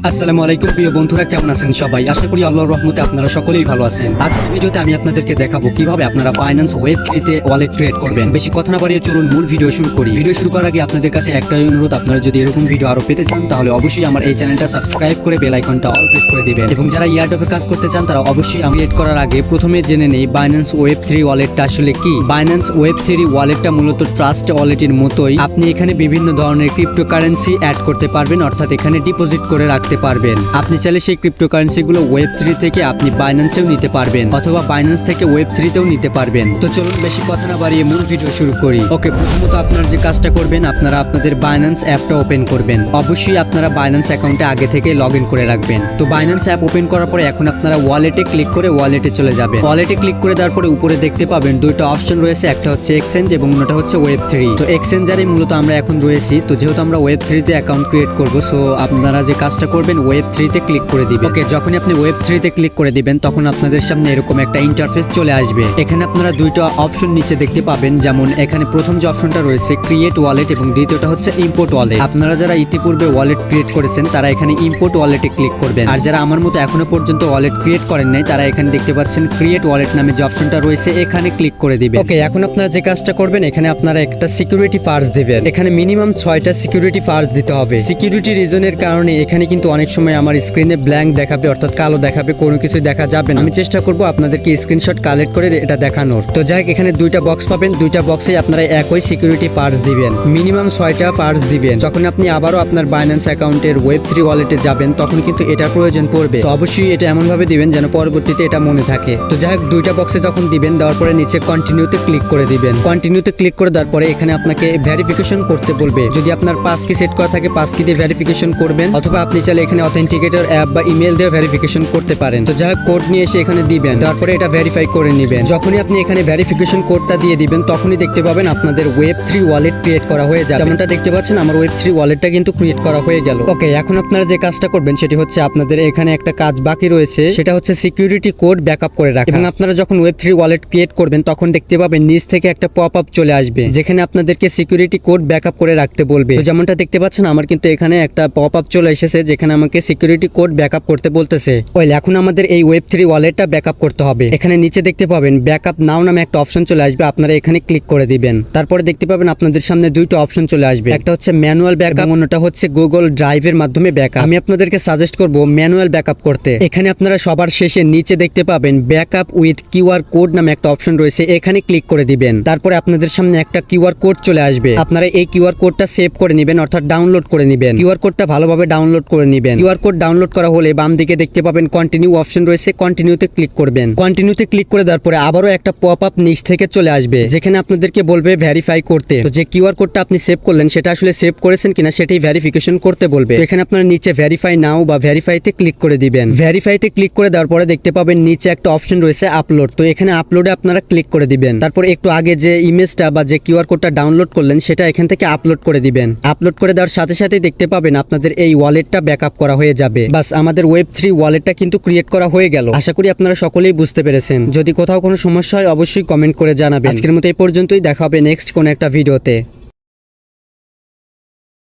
আসসালামু আলাইকুম প্রিয় বন্ধুরা, কেমন আছেন সবাই? আশা করি আল্লাহর রহমতে আপনারা সকলেই ভালো আছেন। আজকের ভিডিওতে আমি আপনাদেরকে দেখাবো কিভাবে আপনারা বাইন্যান্স ওয়েব 3 তে ওয়ালেট ক্রিয়েট করবেন। বেশি কথা না বাড়িয়ে চলুন মূল ভিডিও শুরু করি। ভিডিও শুরু করার আগে আপনাদের কাছে একটাই অনুরোধ, আপনারা যদি এরকম ভিডিও আরো পেতে চান তাহলে অবশ্যই আমার এই চ্যানেলটা সাবস্ক্রাইব করে বেল আইকনটা অল প্রেস করে দিবেন। এবং যারা ইয়ারড্রপের কাজ করতে চান তারা অবশ্যই ক্রিয়েট করার আগে প্রথমে জেনে নেই বাইন্যান্স ওয়েব 3 ওয়ালেটটা আসলে কি। বাইন্যান্স ওয়েব 3 ওয়ালেটটা মূলত ট্রাস্ট ওয়ালেটের মতোই। আপনি এখানে বিভিন্ন ধরনের ক্রিপ্টোকারেন্সি অ্যাড করতে পারবেন, অর্থাৎ এখানে ডিপোজিট করে রাখতে পারবেন। আপনি চাইলে সেই ক্রিপ্টোকারেন্সি গুলো ওয়েব 3 থেকে আপনি বাইন্যান্সেও নিতে পারবেন, অথবা বাইন্যান্স থেকে ওয়েব 3 তেও নিতে পারবেন। তো চলুন বেশি কথা না বাড়িয়ে মূল ভিডিও শুরু করি। ওকে, প্রথমত আপনারা যে কাজটা করবেন, আপনারা আপনাদের বাইন্যান্স অ্যাপটা ওপেন করবেন। অবশ্যই আপনারা বাইন্যান্স অ্যাকাউন্টে আগে থেকে লগ ইন করে রাখবেন। তো বাইন্যান্স অ্যাপ ওপেন করার পরে এখন আপনারা ওয়ালেটে ক্লিক করে ওয়ালেটে চলে যাবেন। ওয়ালেটে ক্লিক করে দেওয়ার পরে উপরে দেখতে পাবেন দুইটা অপশন রয়েছে, একটা হচ্ছে এক্সচেঞ্জ এবং অন্যটা হচ্ছে ওয়েব 3। তো এক্সচেঞ্জারে মূলত আমরা এখন রয়েছি। তো যেহেতু আমরা ওয়েব 3 তে অ্যাকাউন্ট ক্রিয়েট করব, সো আপনারা যে কাজটা করবেন ওয়েব 3 তে ক্লিক করে দিবেন। ওকে, যখনই আপনি ওয়েব 3 তে ক্লিক করে দিবেন তখন আপনাদের সামনে এরকম একটা ইন্টারফেস চলে আসবে। এখানে আপনারা দুইটা অপশন নিচে দেখতে পাবেন, যেমন এখানে প্রথম যে অপশনটা রয়েছে ক্রিয়েট ওয়ালেট এবং দ্বিতীয়টা হচ্ছে ইম্পোর্ট ওয়ালেট। আপনারা যারা ইতিপূর্বে ওয়ালেট ক্রিয়েট করেছেন তারা এখানে ইম্পোর্ট ওয়ালেটে ক্লিক করবেন, আর যারা আমার মতো এখনো পর্যন্ত ওয়ালেট ক্রিয়েট করেন নাই তারা এখানে দেখতে পাচ্ছেন ক্রিয়েট ওয়ালেট নামে যে অপশনটা রয়েছে এখানে ক্লিক করে দিবেন। ওকে, এখন আপনারা যে কাজটা করবেন, এখানে আপনারা একটা সিকিউরিটি ফার্স দিবেন। এখানে মিনিমাম 6টা সিকিউরিটি ফার্স দিতে হবে। সিকিউরিটি রিজনের কারণে এখানে কিন্তু অনেক সময় আমার স্ক্রিনে ব্ল্যাঙ্ক দেখাবে, অর্থাৎ কালো দেখাবে, কোনো কিছু দেখা যাবে না। আমি চেষ্টা করব আপনাদেরকে স্ক্রিনশট কালেক্ট করে এটা দেখানোর। তো যাই হোক, এখানে দুইটা বক্স পাবেন, দুইটা বক্সে আপনারা একই সিকিউরিটি ফার্স দিবেন। মিনিমাম 6টা ফার্স দিবেন। যখন আপনি আবারও আপনার বাইন্যান্স অ্যাকাউন্টের ওয়েব 3 ওয়ালেটে যাবেন তখন কিন্তু এটার প্রয়োজন পড়বে। তো অবশ্যই এটা এমন ভাবে দিবেন যেন পরবর্তীতে এটা মনে থাকে। তো যাই হোক, দুইটা বক্সে যখন দিবেন, দেওয়ার পরে নিচে কন্টিনিউতে ক্লিক করে দিবেন। কন্টিনিউতে ক্লিক করে দেওয়ার পরে এখানে আপনাকে ভেরিফিকেশন করতে বলবে। যদি আপনার পাস কি সেট করা থাকে পাস কি দিয়ে ভেরিফিকেশন করবেন, অথবা আপনি চাইলে এখানে অথেন্টিকেটর অ্যাপ বা ইমেল দিয়ে ভেরিফিকেশন করতে পারেন। তো যাই হোক, কোড নিয়ে এসে এখানে দিবেন, তারপরে এটা ভেরিফাই করে নেবেন। যখনই আপনি এখানে ভেরিফিকেশন কোডটা দিয়ে দিবেন তখনই দেখতে পাবেন আপনাদের ওয়েব 3 ওয়ালেট ক্রিয়েট করা হয়ে যাবে। যেমনটা দেখতে পাচ্ছেন আমার ওয়েব 3 ওয়ালেটটা কিন্তু ক্রিয়েট করা হয়ে গেল। ওকে, এখন আপনারা যে কাজটা করবেন সেটি হচ্ছে আপনাদের এখানে একটা কাজ বাকি রয়েছে, সেটা হচ্ছে সিকিউরিটি কোড ব্যাকআপ করে রাখা। এবং আপনারা যখন ওয়েব 3 ওয়ালেট ক্রিয়েট করবেন তখন দেখতে পাবেন নিচ থেকে একটা পপ আপ চলে আসবে, যেখানে আপনাদেরকে সিকিউরিটি কোড ব্যাকআপ করে রাখতে বলবে। তো যেমনটা দেখতে পাচ্ছেন আমার কিন্তু এখানে একটা পপ আপ চলে এসেছে, যেখানে আমাকে সিকিউরিটি কোড ব্যাকআপ করতে বলতেছে। ওয়েল, এখন আমাদের এই ওয়েব 3 ওয়ালেটটা ব্যাকআপ করতে হবে। এখানে নিচে দেখতে পাবেন ব্যাকআপ নাও নামে একটা অপশন চলে আসবে, আপনারা এখানে ক্লিক করে দিবেন। তারপরে দেখতে পাবেন আপনাদের সামনে দুইটা অপশন চলে আসবে, একটা হচ্ছে ম্যানুয়াল ব্যাকআপ, অন্যটা হচ্ছে গুগল ড্রাইভের মাধ্যমে ব্যাকআপ। আমি আপনাদেরকে সাজেস্ট করব ম্যানুয়াল ব্যাকআপ করতে। এখানে আপনারা সবার শেষে নিচে দেখতে পাবেন ব্যাকআপ উইথ কিউআর কোড নামে একটা অপশন রয়েছে, এখানে ক্লিক করে দিবেন। তারপরে আপনাদের সামনে একটা কিউআর কোড চলে আসবে, আপনারা এই কিউআর কোডটা সেভ করে নেবেন, অর্থাৎ ডাউনলোড করে নেবেন। কিউআর কোডটা ভালোভাবে ডাউনলোড করে নেবেন। কিউআর কোড ডাউনলোড করা হলে বাম দিকে দেখতে পাবেন কন্টিনিউ অপশন রয়েছে, কন্টিনিউতে ক্লিক করবেন। কন্টিনিউতে ক্লিক করে দেওয়ার পরে আবারও একটা পপ আপ নিচ থেকে চলে আসবে, যেখানে আপনাদেরকে বলবে ভেরিফাই করতে। তো যে কিউআর কোডটা আপনি সেভ করলেন সেটা আসলে সেভ করেছেন কিনা সেটাই ভেরিফিকেশন করতে বলবে। তো এখানে আপনারা নিচে ভেরিফাই নাও বা ভেরিফাইতে ক্লিক করে দিবেন। ভেরিফাইতে ক্লিক করে দেওয়ার পরে দেখতে পাবেন নিচে একটা অপশন রয়েছে আপলোড। তো এখানে আপলোডে আপনারা ক্লিক করে দিবেন। তারপর একটু আগে যে ইমেজটা বা যে কিউআর কোডটা ডাউনলোড করলেন সেটা এখান থেকে আপলোড করে দিবেন। আপলোড করে দেওয়ার সাথে সাথে দেখতে পাবেন আপনাদের এই ওয়ালেটটা ব্যাকআপ করা হয়ে যাবে। বাস, আমাদের ওয়েব 3 ওয়ালেটটা কিন্তু ক্রিয়েট করা হয়ে গেল। আশা করি আপনারা সকলেই বুঝতে পেরেছেন। যদি কোথাও কোনো সমস্যা হয় অবশ্যই কমেন্ট করে জানাবেন। আজকের মতো এই পর্যন্তই, দেখা হবে নেক্সট কোনো একটা ভিডিওতে।